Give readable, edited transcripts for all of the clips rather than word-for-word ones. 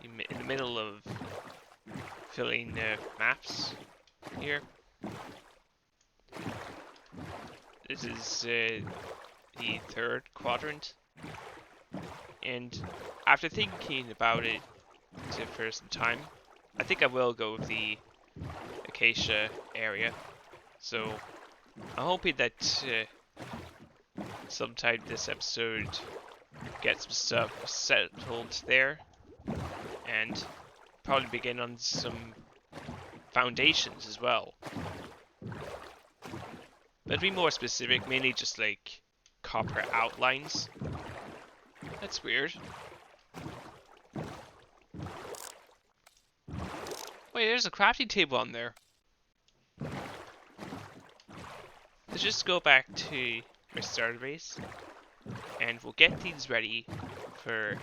I'm in the middle of filling maps here. This is the third quadrant, and after thinking about it for some time, I think I will go with the Acacia area. So I'm hoping that sometime this episode get some stuff settled there, and probably begin on some foundations as well. But to be more specific, mainly just like copper outlines. That's weird. Wait, there's a crafting table on there. Let's just go back to our starter base, and we'll get these ready for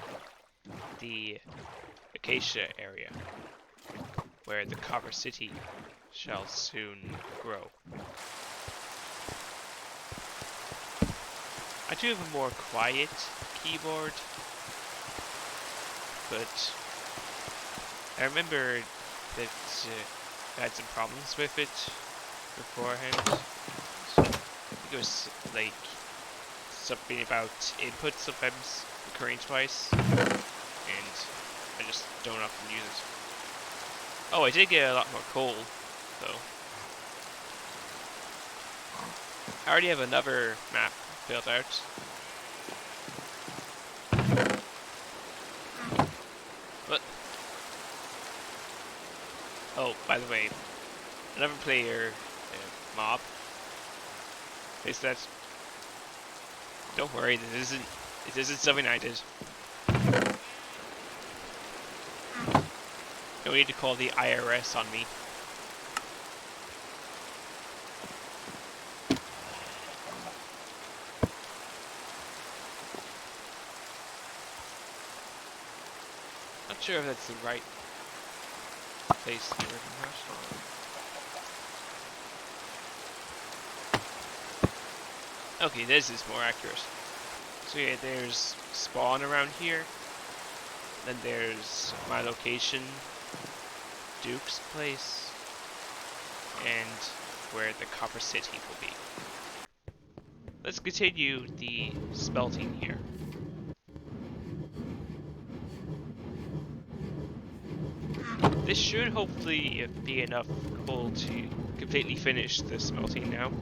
the Acacia area, where the Copper City shall soon grow. I do have a more quiet keyboard, but I remember that I had some problems with it beforehand. So it was like something about input sometimes occurring twice, and I just don't often use it. Oh, I did get a lot more coal, though. I already have another map built out. What? Oh, by the way, another player, mob, is that? Don't worry, this isn't something I did. No need to call the IRS on me. Not sure if that's the right place to be working at. Okay, this is more accurate. So yeah, there's spawn around here. Then there's my location, Duke's place, and where the Copper City will be. Let's continue the smelting here. This should hopefully be enough coal to completely finish the smelting now.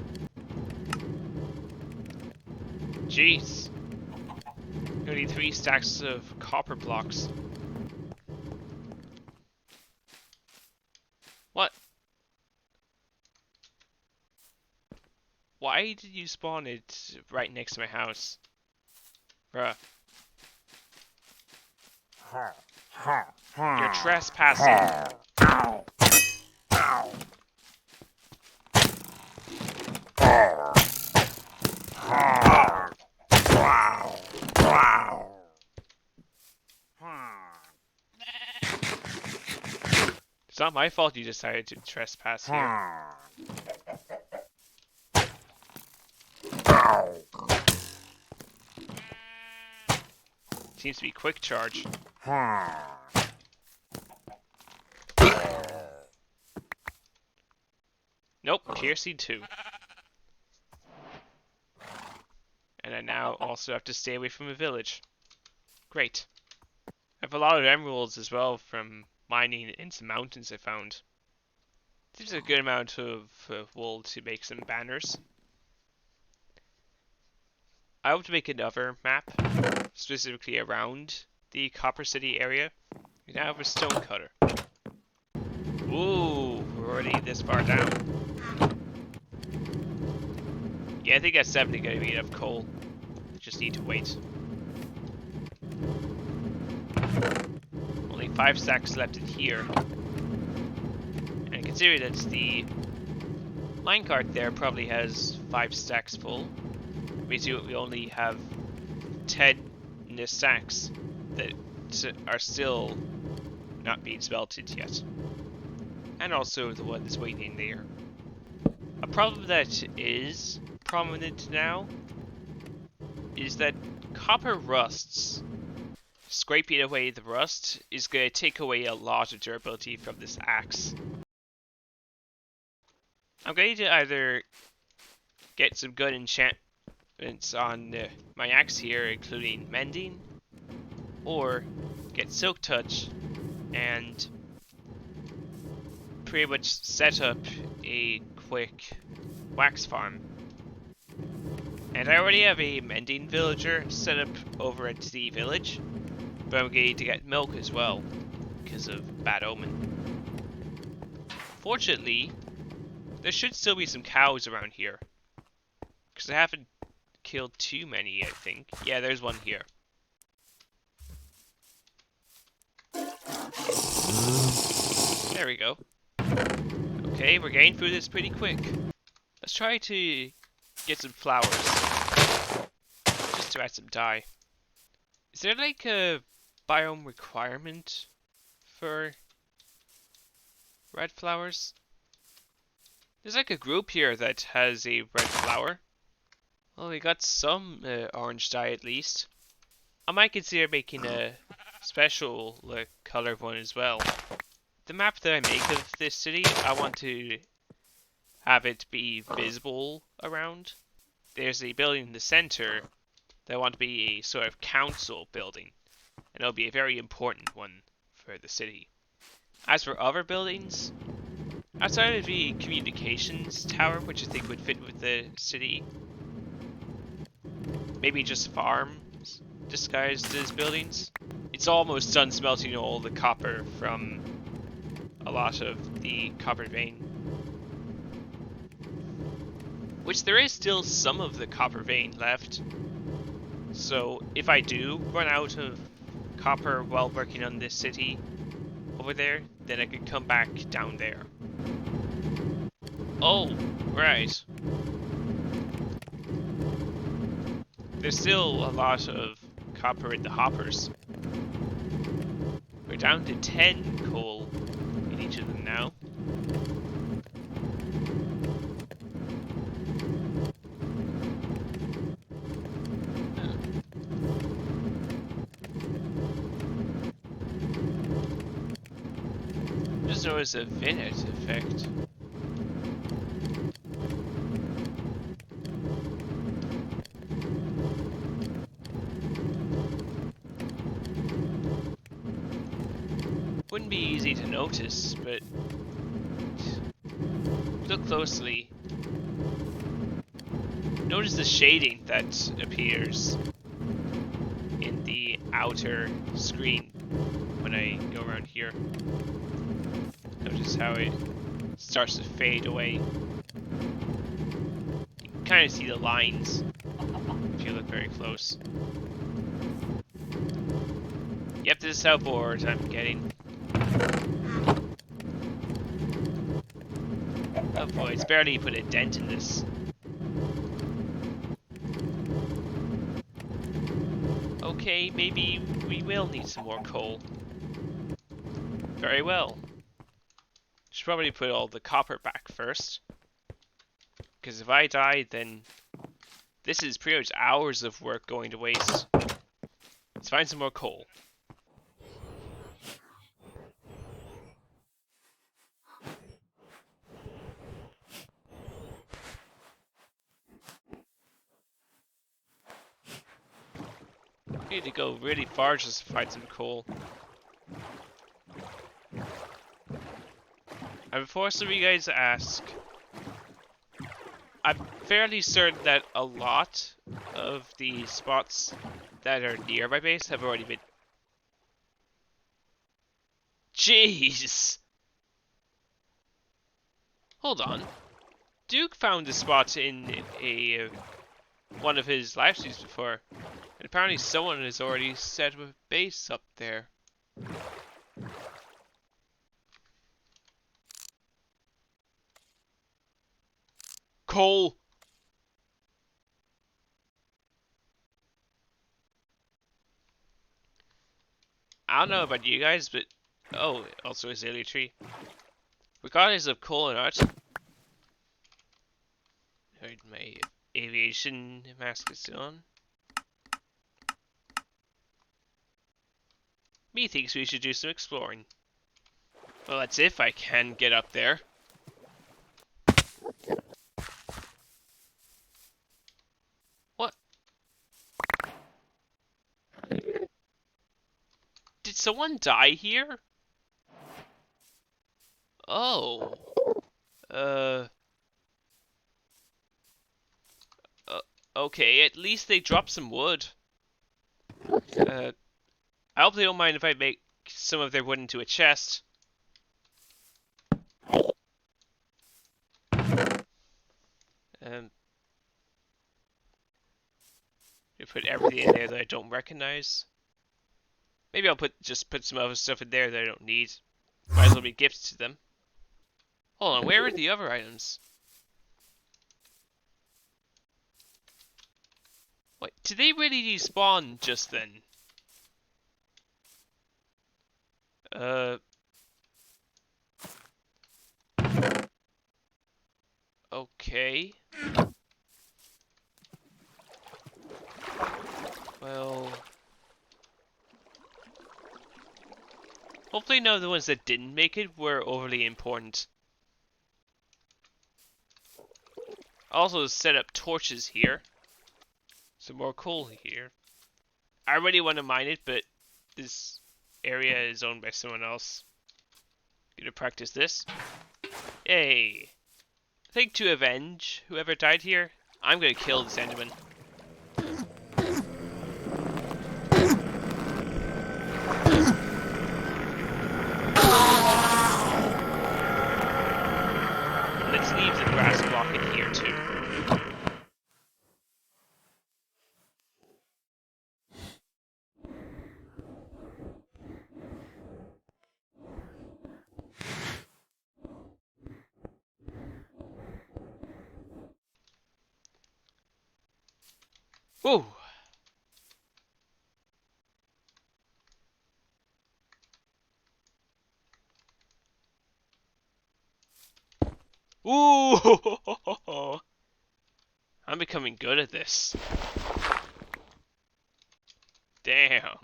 Jeez! Only 3 stacks of copper blocks. What? Why did you spawn it right next to my house? Bruh. You're trespassing. It's not my fault you decided to trespass here. Seems to be quick charge. Nope, Piercy 2. And I now also have to stay away from a village. Great. I have a lot of emeralds as well from mining in some mountains I found. There's a good amount of wool to make some banners. I hope to make another map, specifically around the Copper City area. We now have a stone cutter. Ooh, we're already this far down. Yeah, I think that's definitely going to be enough coal. Just need to wait. Only 5 stacks left in here. And considering that the minecart there probably has 5 stacks full, means we only have 10 in the stacks that are still not being smelted yet. And also the one that's waiting there. A problem that is prominent now is that copper rusts scraping away the rust is going to take away a lot of durability from this axe. I'm going to either get some good enchantments on my axe here, including Mending, or get Silk Touch and pretty much set up a quick wax farm. And I already have a Mending villager set up over at the village, but I'm going to get milk as well because of Bad Omen. Fortunately, there should still be some cows around here, because I haven't killed too many, I think. Yeah, there's one here. There we go. Okay, we're getting through this pretty quick. Let's try to get some flowers, just to add some dye. Is there like a biome requirement for red flowers? There's like a group here that has a red flower. Well, we got some orange dye at least. I might consider making a special colored one as well. The map that I make of this city, I want to have it be visible around. There's a building in the center that I want to be a sort of council building, and it'll be a very important one for the city. As for other buildings, outside of the communications tower, which I think would fit with the city, maybe just farms disguised as buildings. It's almost done smelting all the copper from a lot of the copper vein. Which there is still some of the copper vein left. So if I do run out of copper while working on this city over there, then I can come back down there. Oh, right. There's still a lot of copper in the hoppers. We're down to 10 coal in each of them now. Just noticed a Vinet effect. Wouldn't be easy to notice, but look closely. Notice the shading that appears in the outer screen when I go around here. Notice how it starts to fade away. You can kind of see the lines if you look very close. Yep, this is how bored I'm getting. Oh boy, it's barely put a dent in this. Okay, maybe we will need some more coal. Very well. Should probably put all the copper back first. Because if I die, then this is pretty much hours of work going to waste. Let's find some more coal. Need to go really far just to find some coal. And before some of you guys ask, I'm fairly certain that a lot of the spots that are near my base have already been... Jeez! Hold on. Duke found a spot in one of his live streams before. And apparently someone has already set up a base up there. Coal! I don't know about you guys, but... Oh, also Azalea Tree. Regardless of coal or not... Heard my aviation mask is on. Methinks we should do some exploring. Well, that's if I can get up there. What? Did someone die here? Oh. Okay, at least they dropped some wood. I hope they don't mind if I make some of their wood into a chest. You put everything in there that I don't recognize. Maybe I'll just put some other stuff in there that I don't need. Might as well be gifts to them. Hold on, where are the other items? Wait, did they really despawn just then? Okay. Well... hopefully none of the ones that didn't make it were overly important. Also set up torches here. Some more coal here. I really want to mine it, but this area is owned by someone else. Gonna practice this. Yay! I think to avenge whoever died here, I'm gonna kill this Enderman. Let's leave the grass block in here too. Woo! Ooh! I'm becoming good at this. Damn.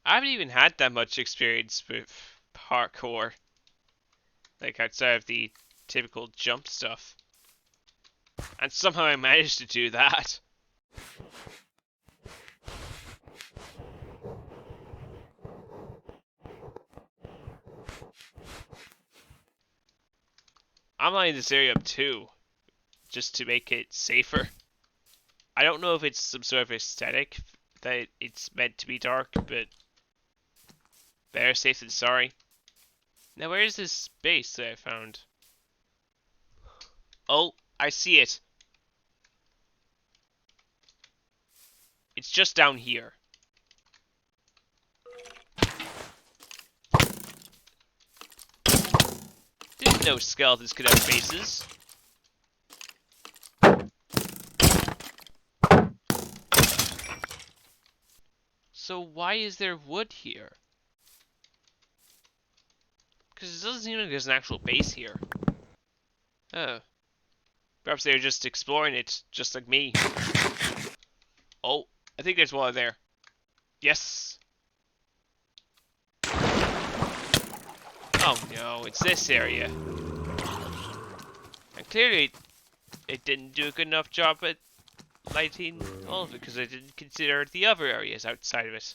I haven't even had that much experience with parkour. Like outside of the typical jump stuff. And somehow I managed to do that. I'm lining this area up too, just to make it safer. I don't know if it's some sort of aesthetic that it's meant to be dark, but better safe than sorry. Now where is this base that I found? Oh, I see it. It's just down here. Didn't know skeletons could have bases. So why is there wood here? Because it doesn't seem like there's an actual base here. Oh. Perhaps they're just exploring it, just like me. Oh, I think there's one there. Yes! Oh no, it's this area. And clearly, it didn't do a good enough job at lighting all of it, because I didn't consider the other areas outside of it.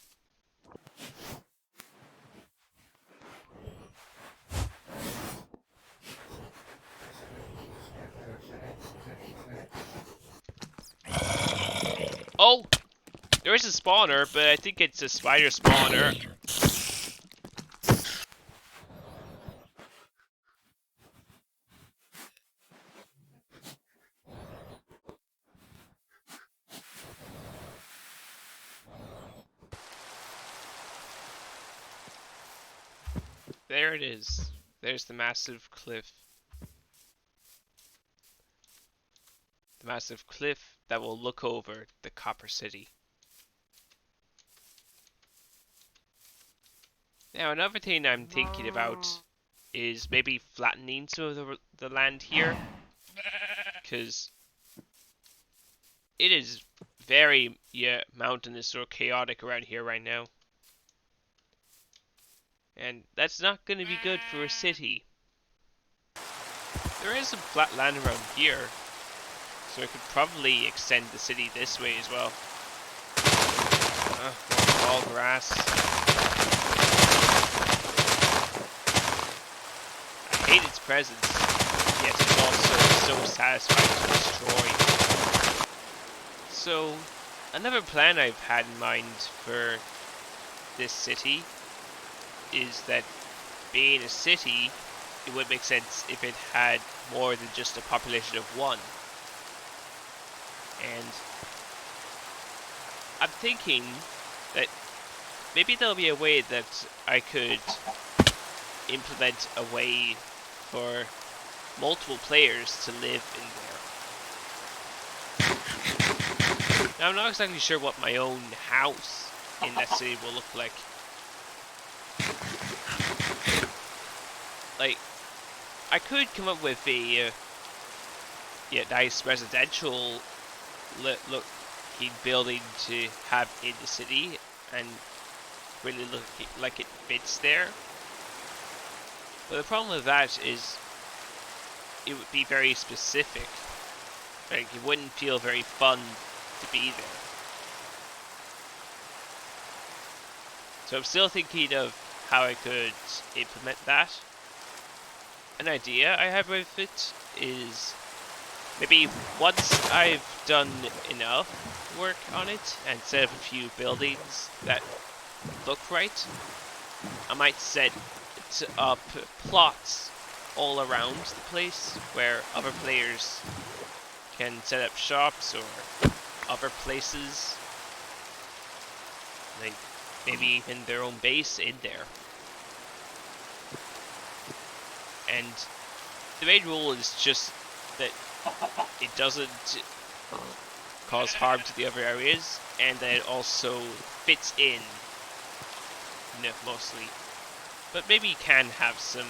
Oh! There is a spawner, but I think it's a spider spawner. There it is. There's the massive cliff. The massive cliff that will look over the Copper City. Now, another thing I'm thinking about is maybe flattening some of the land here. Because it is very mountainous or chaotic around here right now. And that's not going to be good for a city. There is some flat land around here, so I could probably extend the city this way as well. More tall grass. I hate its presence, yet it's also so satisfying to destroy. So, another plan I've had in mind for this city is that being a city, it would make sense if it had more than just a population of 1. And I'm thinking that maybe there'll be a way that I could implement a way for multiple players to live in there. Now, I'm not exactly sure what my own house in that city will look like. Like, I could come up with a nice residential looking building to have in the city and really look like it fits there. But the problem with that is it would be very specific. Like, it wouldn't feel very fun to be there. So I'm still thinking of how I could implement that. An idea I have with it is maybe once I've done enough work on it and set up a few buildings that look right, I might set up plots all around the place where other players can set up shops or other places, like maybe even their own base in there. And the main rule is just that it doesn't cause harm to the other areas, and that it also fits in, mostly. But maybe it can have some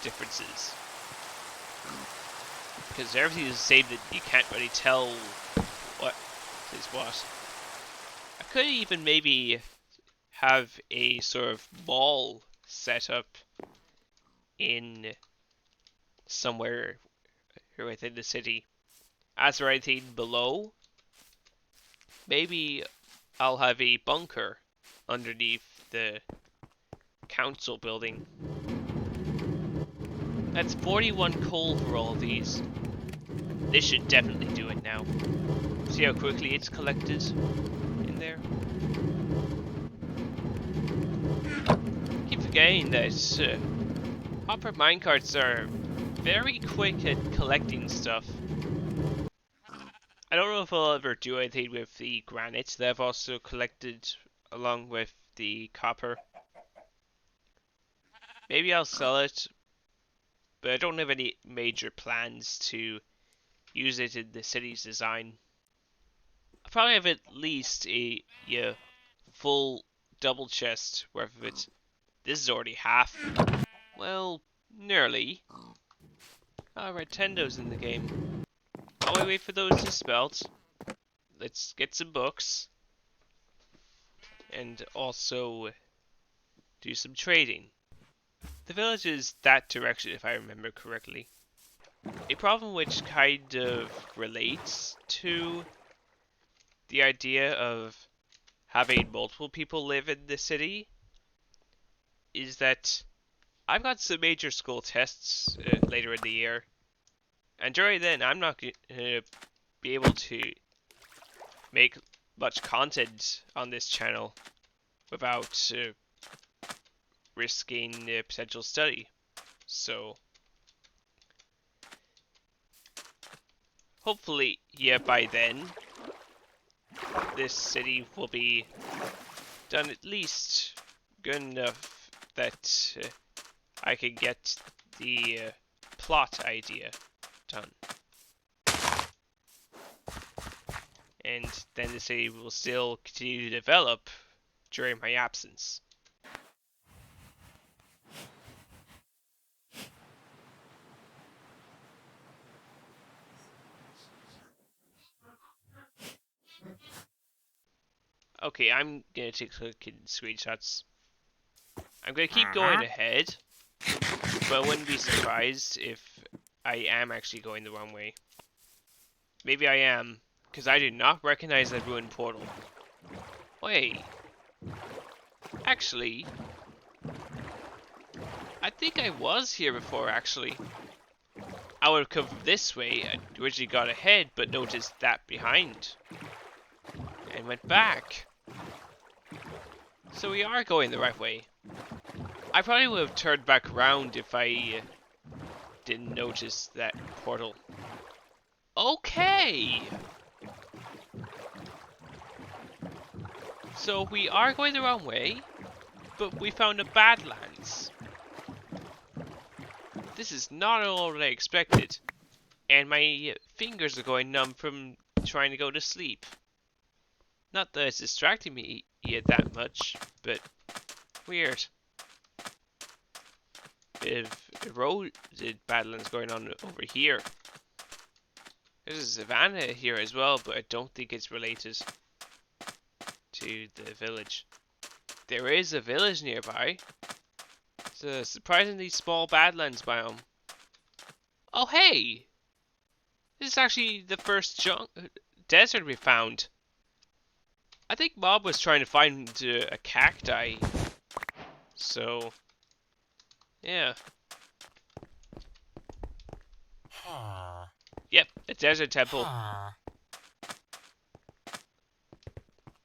differences. Because everything is the same that you can't really tell what is what. I could even maybe have a sort of mall set up in somewhere within the city. As for anything below, maybe I'll have a bunker underneath the council building. That's 41 coal for all of these. This should definitely do it now. See how quickly it's collected in there? Keep forgetting that hopper minecarts are very quick at collecting stuff. I don't know if I'll ever do anything with the granite that I've also collected along with the copper. Maybe I'll sell it, but I don't have any major plans to use it in the city's design. I'll probably have at least a full double chest worth of it. This is already half. Well, nearly. Alright, Tendo's in the game. While we wait for those to smelt, let's get some books. And also do some trading. The village is that direction if I remember correctly. A problem which kind of relates to the idea of having multiple people live in the city is that I've got some major school tests later in the year, and during then I'm not going to be able to make much content on this channel without risking potential study. So hopefully, by then this city will be done at least good enough that I can get the plot idea done. And then the city will still continue to develop during my absence. Okay, I'm gonna take screenshots. I'm gonna keep going ahead, but I wouldn't be surprised if I am actually going the wrong way. Maybe I am, because I do not recognize that ruined portal. Wait. Actually, I think I was here before, actually. I would have come from this way. I originally got ahead, but noticed that behind. And went back. So we are going the right way. I probably would have turned back around if I didn't notice that portal. Okay! So we are going the wrong way, but we found a Badlands. This is not at all what I expected. And my fingers are going numb from trying to go to sleep. Not that it's distracting me yet that much, but weird. Bit of eroded Badlands going on over here. There's a savannah here as well, but I don't think it's related to the village. There is a village nearby. It's a surprisingly small Badlands biome. Oh hey! This is actually the first desert we found. I think Mob was trying to find a cacti. So, yeah. Yep, a desert temple.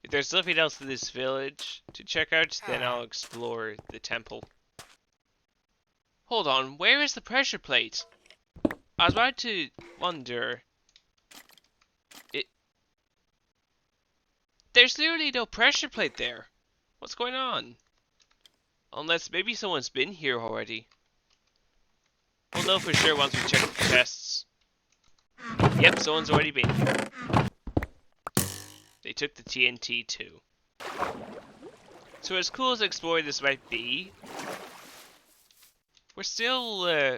If there's nothing else in this village to check out, then I'll explore the temple. Hold on, where is the pressure plate? I was about to wonder. There's literally no pressure plate there. What's going on? Unless maybe someone's been here already. We'll know for sure once we check the chests. Yep, someone's already been here. They took the TNT too. So as cool as exploring this might be, we're still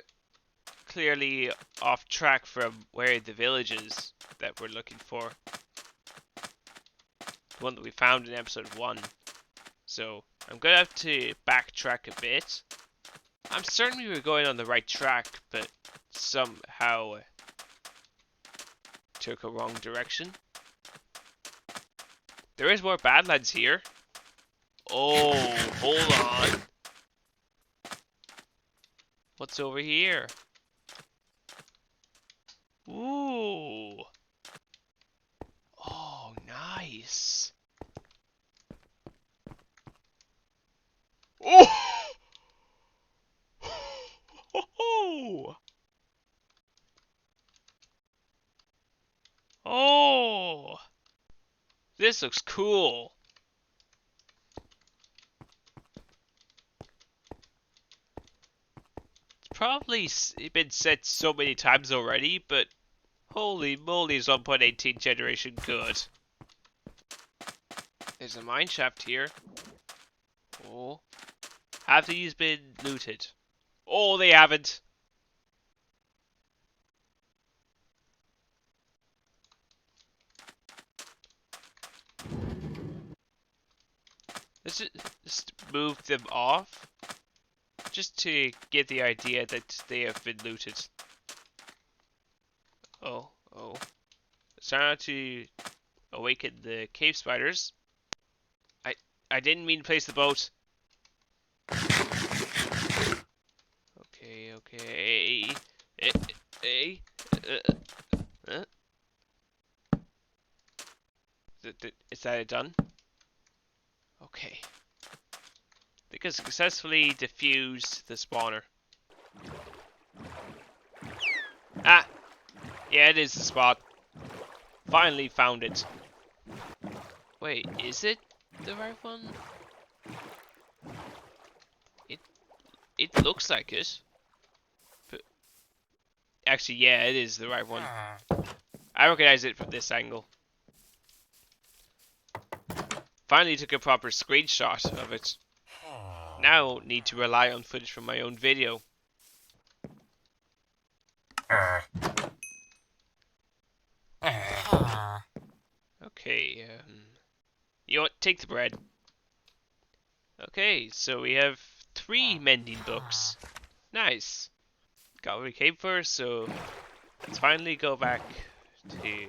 clearly off track from where the village is that we're looking for. The one that we found in episode 1. So I'm gonna have to backtrack a bit. I'm certain we were going on the right track, but somehow took a wrong direction. There is more Badlands here. Oh, hold on. What's over here? Ooh. Oh, nice. Oh! Oh! Oh! This looks cool. It's probably been said so many times already, but holy moly is 1.18 generation good. There's a mine shaft here. Oh. Have these been looted? Oh, they haven't. Let's just move them off. Just to get the idea that they have been looted. Oh. It's time to awaken the cave spiders. I didn't mean to place the boat. Okay. Is that it done? Okay. They can successfully defuse the spawner. Ah! Yeah, it is the spot. Finally found it. Wait, is it the right one? It looks like it. But actually, yeah, it is the right one. I recognize it from this angle. Finally took a proper screenshot of it. Now need to rely on footage from my own video. Okay, You know what? Take the bread. Okay, so we have 3 mending books. Nice. Got what we came for, so let's finally go back to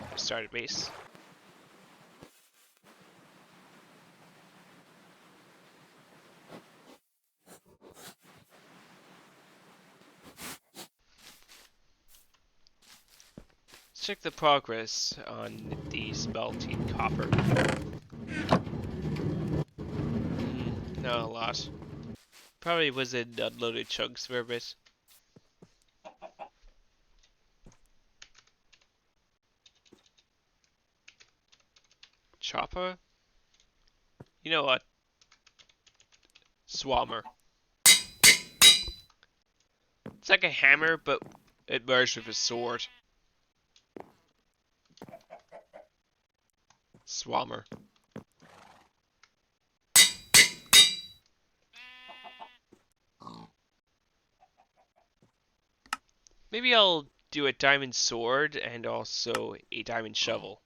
our starter base. Let's check the progress on the smelting copper. Not a lot. Probably was in unloaded chunks for a bit. Chopper? You know what? Swammer. It's like a hammer, but it merged with a sword. Swammer. Maybe I'll do a diamond sword and also a diamond shovel.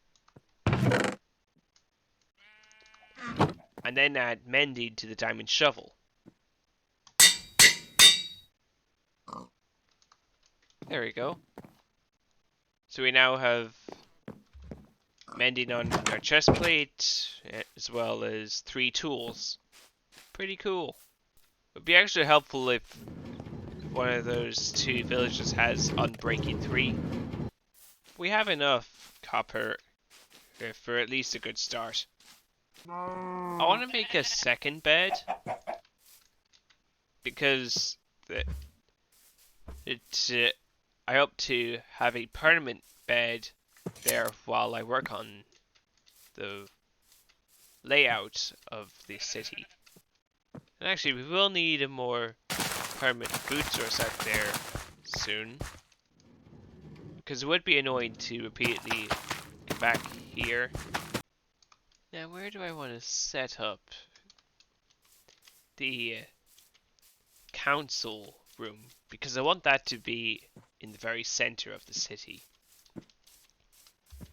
And then add mending to the diamond shovel. There we go. So we now have mending on our chest plate, as well as 3 tools. Pretty cool. It would be actually helpful if one of those 2 villages has Unbreaking 3. We have enough copper for at least a good start. I want to make a second bed because I hope to have a permanent bed there while I work on the layout of the city. And actually, we will need a more permanent food source out there soon, because it would be annoying to repeatedly come back here. Now, where do I want to set up the council room? Because I want that to be in the very center of the city,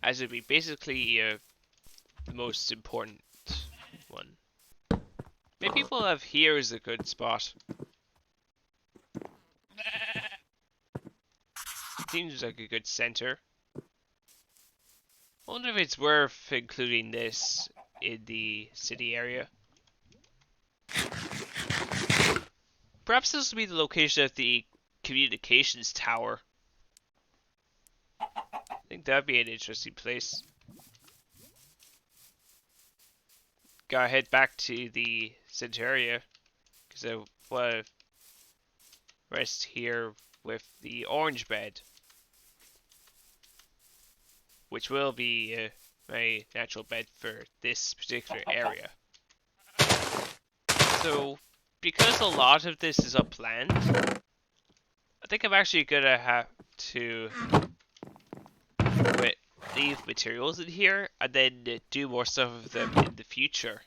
as it would be basically the most important one. Maybe we'll have here as a good spot. Seems like a good center. I wonder if it's worth including this in the city area. Perhaps this will be the location of the communications tower. I think that'd be an interesting place. Gotta head back to the center area, because I want to rest here with the orange bed, which will be my natural bed for this particular area. So, because a lot of this is upland, I think I'm actually gonna have to leave materials in here and then do more stuff with them in the future.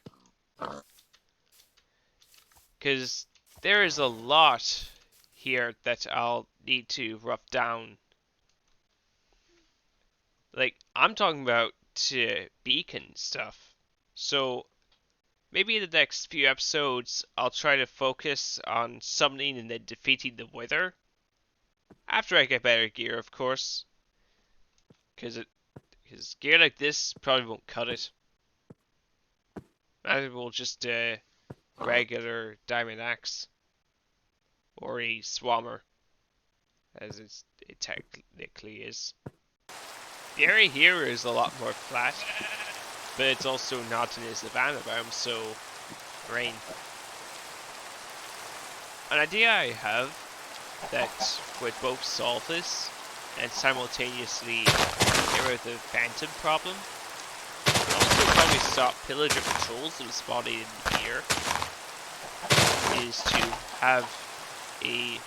Because there is a lot here that I'll need to rough down. Like, I'm talking about beacon stuff. So, maybe in the next few episodes, I'll try to focus on summoning and then defeating the Wither. After I get better gear, of course. Because gear like this probably won't cut it. I will just regular diamond axe. Or a swammer. As it technically is. The area here is a lot more flat. But it's also not in a savanna biome, so rain. An idea I have that would both solve this and simultaneously get rid of the phantom problem, also probably stop pillager patrols that are spotted in here, is to have a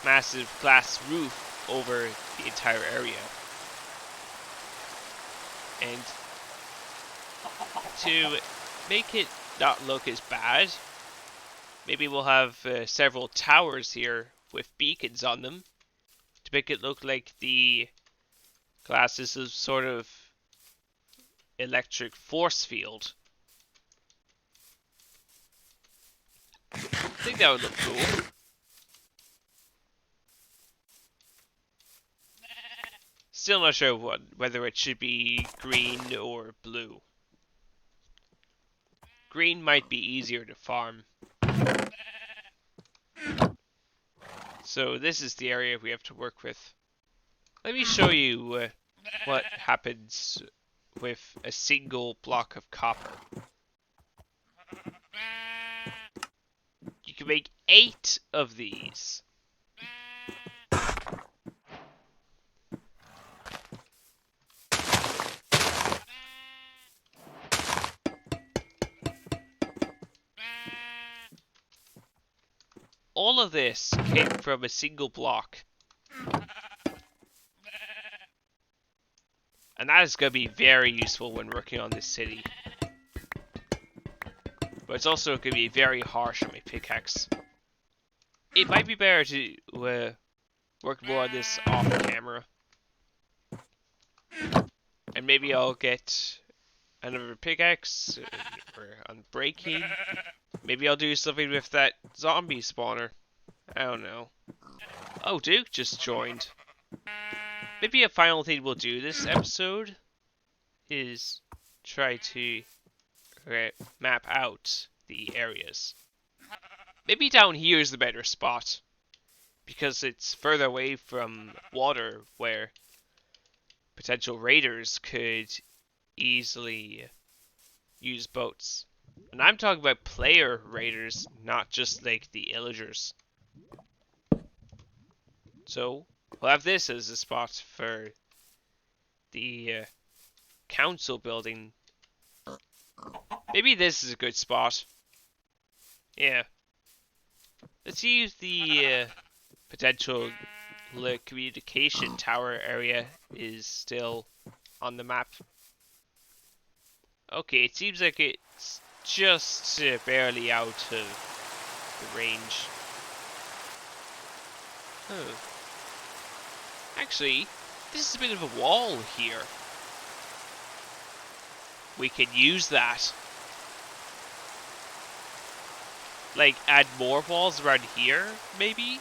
massive glass roof over the entire area. And to make it not look as bad, maybe we'll have several towers here with beacons on them to make it look like the glass is some sort of electric force field I think that would look cool. Still not sure whether it should be green or blue. Green might be easier to farm. So this is the area we have to work with. Let me show you what happens with a single block of copper. You can make 8 of these. All of this came from a single block. And that is going to be very useful when working on this city. But it's also going to be very harsh on my pickaxe. It might be better to work more on this off camera. And maybe I'll get another pickaxe or unbreaking. Maybe I'll do something with that zombie spawner. I don't know. Oh, Duke just joined. Maybe a final thing we'll do this episode is try to map out the areas. Maybe down here is the better spot, because it's further away from water where potential raiders could easily use boats. And I'm talking about player raiders, not just like the illagers. So we'll have this as a spot for the council building. Maybe this is a good spot. Yeah. Let's use the potential communication tower area is still on the map. Okay, it seems like it's just barely out of the range. Oh. Actually, this is a bit of a wall here. We can use that. Like, add more walls around here, maybe?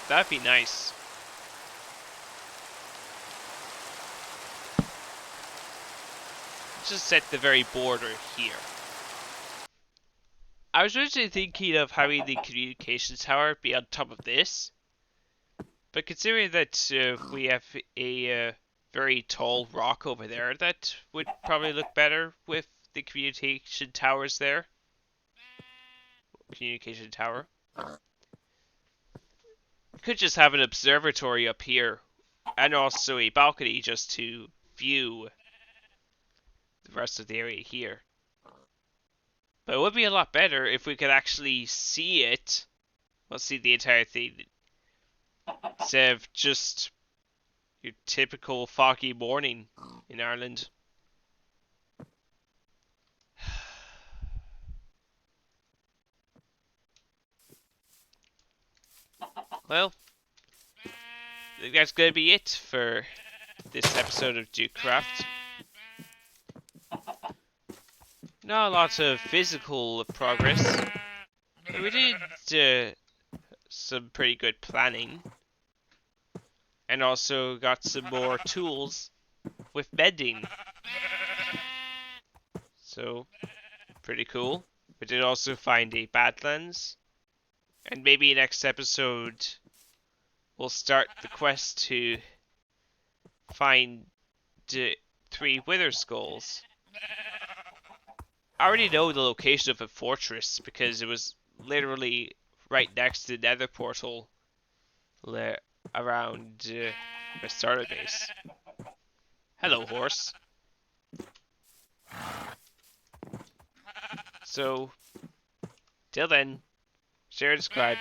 That'd be nice. Just set the very border here. I was originally thinking of having the communications tower be on top of this. But considering that we have a very tall rock over there, that would probably look better with the communication towers there. Communication tower. Could just have an observatory up here, and also a balcony just to view the rest of the area here. But it would be a lot better if we could actually see it. Well, see the entire thing. Instead of just your typical foggy morning in Ireland. Well, I think that's going to be it for this episode of Dukecraft. Not a lot of physical progress, but we did some pretty good planning. And also got some more tools with mending. So, pretty cool. We did also find a Badlands. And maybe next episode we'll start the quest to find 3 Wither Skulls. I already know the location of a fortress because it was literally right next to the nether portal around the starter base. Hello, horse. So, till then, share and subscribe.